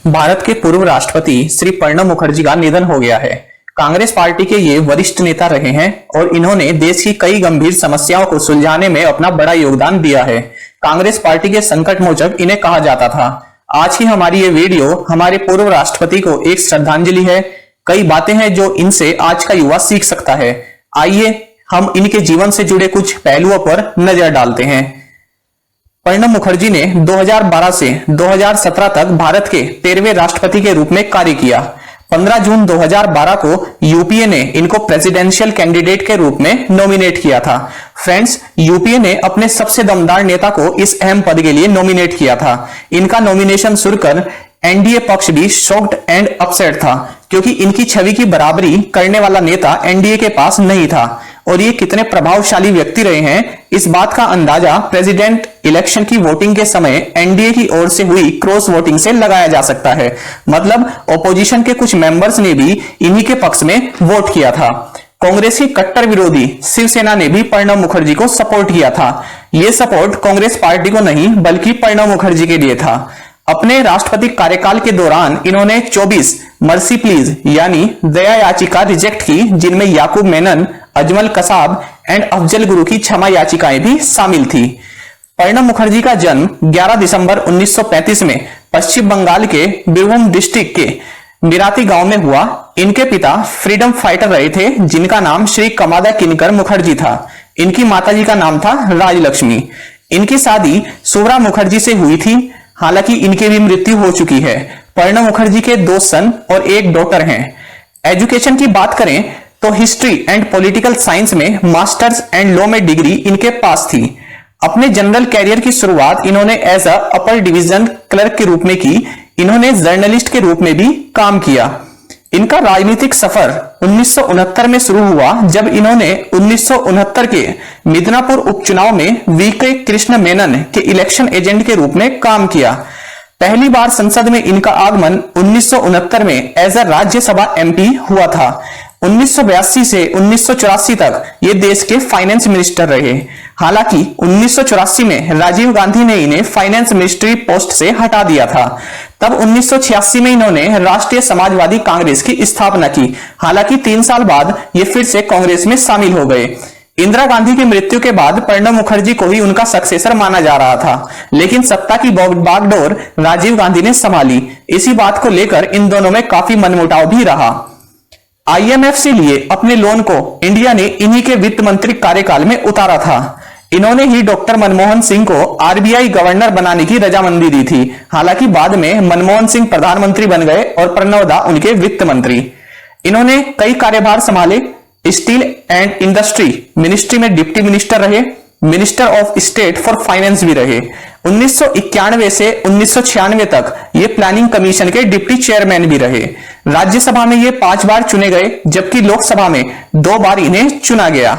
भारत के पूर्व राष्ट्रपति श्री प्रणब मुखर्जी का निधन हो गया है। कांग्रेस पार्टी के ये वरिष्ठ नेता रहे हैं और इन्होंने देश की कई गंभीर समस्याओं को सुलझाने में अपना बड़ा योगदान दिया है। कांग्रेस पार्टी के संकट मोचक इन्हें कहा जाता था। आज की हमारी ये वीडियो हमारे पूर्व राष्ट्रपति को एक श्रद्धांजलि है। कई बातें हैं जो इनसे आज का युवा सीख सकता है। आइए हम इनके जीवन से जुड़े कुछ पहलुओं पर नजर डालते हैं। प्रणब मुखर्जी ने 2012 से 2017 तक भारत के 13वें राष्ट्रपति के रूप में कार्य किया। 15 जून 2012 को यूपीए ने इनको प्रेसिडेंशियल कैंडिडेट के रूप में नॉमिनेट किया था। फ्रेंड्स, यूपीए ने अपने सबसे दमदार नेता को इस अहम पद के लिए नॉमिनेट किया था। इनका नॉमिनेशन सुनकर एनडीए पक्ष भी शॉक्ड एंड अपसेट था, क्योंकि इनकी छवि की बराबरी करने वाला नेता एनडीए के पास नहीं था। और ये कितने प्रभावशाली व्यक्ति रहे हैं, इस बात का अंदाजा प्रेसिडेंट इलेक्शन की वोटिंग के समय एनडीए की ओर से हुई क्रॉस वोटिंग से लगाया जा सकता है। मतलब ऑपोजिशन के कुछ मेंबर्स ने भी इन्हीं के पक्ष में वोट किया था। कांग्रेस की कट्टर विरोधी शिवसेना ने भी प्रणब मुखर्जी को सपोर्ट किया था। यह सपोर्ट कांग्रेस पार्टी को नहीं बल्कि प्रणब मुखर्जी के लिए था। अपने राष्ट्रपति कार्यकाल के दौरान इन्होंने 24 मर्सी प्लीज यानी दया याचिका रिजेक्ट की, जिनमें याकूब मेनन, अजमल कसाब एंड अफजल गुरु की क्षमा याचिकाएं भी शामिल थी। प्रणब मुखर्जी का जन्म 11 दिसंबर 1935 में पश्चिम बंगाल के बीरभूम डिस्ट्रिक्ट के मिराती गांव में हुआ। इनके पिता फ्रीडम फाइटर रहे थे, जिनका नाम श्री कमादा किनकर मुखर्जी था। इनकी माताजी का नाम था राजलक्ष्मी। इनकी शादी सुब्रा मुखर्जी से हुई थी, हालांकि इनकी भी मृत्यु हो चुकी है। प्रणब मुखर्जी के 2 सन और 1 डॉटर हैं। एजुकेशन की बात करें तो हिस्ट्री एंड पॉलिटिकल साइंस में मास्टर्स एंड लॉ में डिग्री इनके पास थी। अपने जनरल कैरियर की शुरुआत इन्होंने as a upper division clerk के रूप में की। इन्होंने जर्नलिस्ट के रूप में भी काम किया। इनका राजनीतिक सफर 1969 में शुरू हुआ, जब इन्होंने 1969 के मिदनापुर उपचुनाव में वीके कृष्ण मेनन के इलेक्शन एजेंट के रूप में काम किया। पहली बार संसद में इनका आगमन 1969 में एज अ राज्यसभा एमपी हुआ था। 1982 से 1984 तक ये देश के फाइनेंस मिनिस्टर रहे। हालांकि 1984 में राजीव गांधी ने इन्हें फाइनेंस मिनिस्ट्री पोस्ट से हटा दिया था। तब 1986 में इन्होंने राष्ट्रीय समाजवादी कांग्रेस की स्थापना की। हालांकि 3 साल बाद ये फिर से कांग्रेस में शामिल हो गए। इंदिरा गांधी की मृत्यु के बाद प्रणब मुखर्जी को ही उनका सक्सेसर माना जा रहा था, लेकिन सत्ता की बागडोर राजीव गांधी ने संभाली। इसी बात को लेकर इन दोनों में काफी मनमुटाव भी रहा। आईएमएफ से लिए अपने लोन को इंडिया ने इन्हीं के वित्त मंत्री कार्यकाल में उतारा था। इन्होंने ही डॉक्टर मनमोहन सिंह को आरबीआई गवर्नर बनाने की रजामंदी दी थी। हालांकि बाद में मनमोहन सिंह प्रधानमंत्री बन गए और प्रणब दा उनके वित्त मंत्री। इन्होंने कई कार्यभार संभाले। स्टील एंड इंडस्ट्री मिनिस्ट्री में डिप्टी मिनिस्टर रहे, minister of state for finance भी रहे। 1991 से 1996 तक ये प्लानिंग कमीशन के डिप्टी चेयरमैन भी रहे। राज्यसभा में ये 5 बार चुने गए, जबकि लोकसभा में 2 बार इन्हें चुना गया।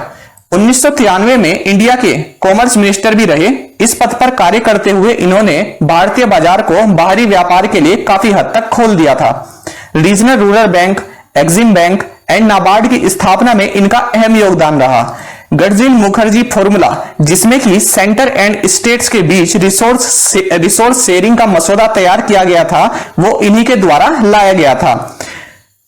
1993 में इंडिया के कॉमर्स मिनिस्टर भी रहे। इस पद पर कार्य करते हुए इन्होंने भारतीय बाजार को बाहरी व्यापार के लिए काफी हद तक खोल दिया था। Regional rural bank, Exim bank and NABARD की स्थापना में इनका अहम योगदान रहा। गडजिल मुखर्जी फॉर्मूला, जिसमें कि सेंटर एंड स्टेट्स के बीच रिसोर्स शेयरिंग का मसौदा तैयार किया गया था, वो इन्हीं के द्वारा लाया गया था।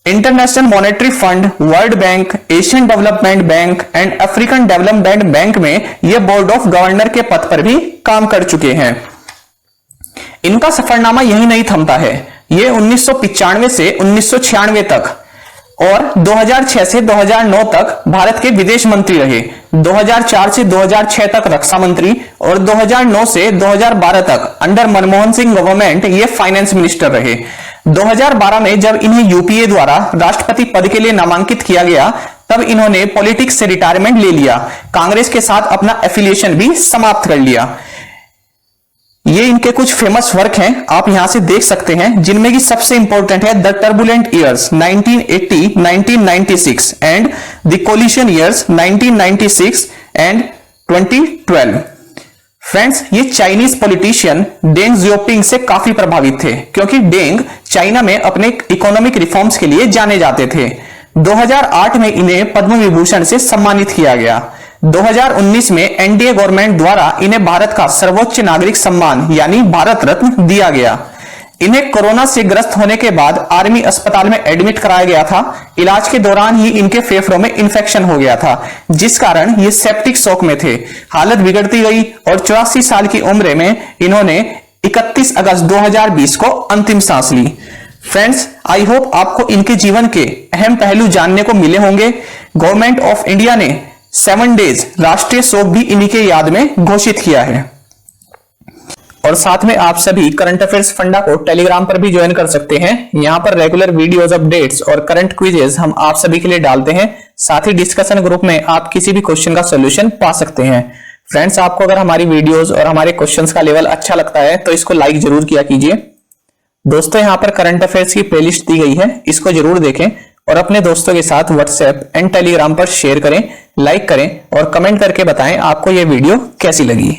International monetary fund, world bank, Asian development bank and African development bank में ये बोर्ड ऑफ गवर्नर के पद पर भी काम कर चुके हैं। इनका सफरनामा यही नहीं थमता है। ये 1995 से 1996 तक और 2006 से 2009 तक भारत के विदेश मंत्री रहे। 2004 से 2006 तक रक्षा मंत्री और 2009 से 2012 तक अंडर मनमोहन सिंह गवर्नमेंट ये फाइनेंस मिनिस्टर रहे। 2012 में जब इन्हें यूपीए द्वारा राष्ट्रपति पद के लिए नामांकित किया गया, तब इन्होंने पॉलिटिक्स से रिटायरमेंट ले लिया। कांग्रेस के साथ अपना एफिलिएशन भी समाप्त कर लिया। ये इनके कुछ फेमस वर्क हैं, आप यहां से देख सकते हैं, जिनमें की सबसे इंपॉर्टेंट है the turbulent years 1980, 1996 and the coalition years 1996 and 2012। Friends, ये चाइनीज पॉलिटिशियन डेंग जियोपिंग से काफी प्रभावित थे, क्योंकि डेंग चाइना में अपने इकोनॉमिक रिफॉर्म्स के लिए जाने जाते थे। 2008 में इन्हें पद्म विभूषण से सम्मानित किया गया। 2019 में एनडीए गवर्नमेंट द्वारा इन्हें भारत का सर्वोच्च नागरिक सम्मान यानी भारत रत्न दिया गया। इन्हें कोरोना से ग्रस्त होने के बाद आर्मी अस्पताल में एडमिट कराया गया था। इलाज के दौरान ही इनके फेफड़ों में इन्फेक्शन हो गया था, जिस कारण ये सेप्टिक शॉक में थे। हालत बिगड़ती गई और 84 साल की उम्र में इन्होंने 31 अगस्त 2020 को अंतिम सांस ली। फ्रेंड्स, आई होप आपको इनके जीवन के अहम पहलू जानने को मिले होंगे। गवर्नमेंट ऑफ इंडिया ने 7 डेज राष्ट्रीय शोक भी इन्हीं के याद में घोषित किया है। और साथ में आप सभी करंट अफेयर्स फंडा को टेलीग्राम पर भी ज्वाइन कर सकते हैं। यहाँ पर रेगुलर वीडियोस, अपडेट्स और करंट क्विजेस हम आप सभी के लिए डालते हैं। साथ ही डिस्कशन ग्रुप में आप किसी भी क्वेश्चन का सोल्यूशन पा सकते हैं। फ्रेंड्स, आपको अगर हमारी वीडियोस और हमारे क्वेश्चंस का लेवल अच्छा लगता है तो इसको लाइक जरूर किया कीजिए। दोस्तों, यहाँ पर करंट अफेयर्स की प्लेलिस्ट दी गई है, इसको जरूर देखें और अपने दोस्तों के साथ व्हाट्सएप एंड टेलीग्राम पर शेयर करें, लाइक करें और कमेंट करके बताएं आपको यह वीडियो कैसी लगी।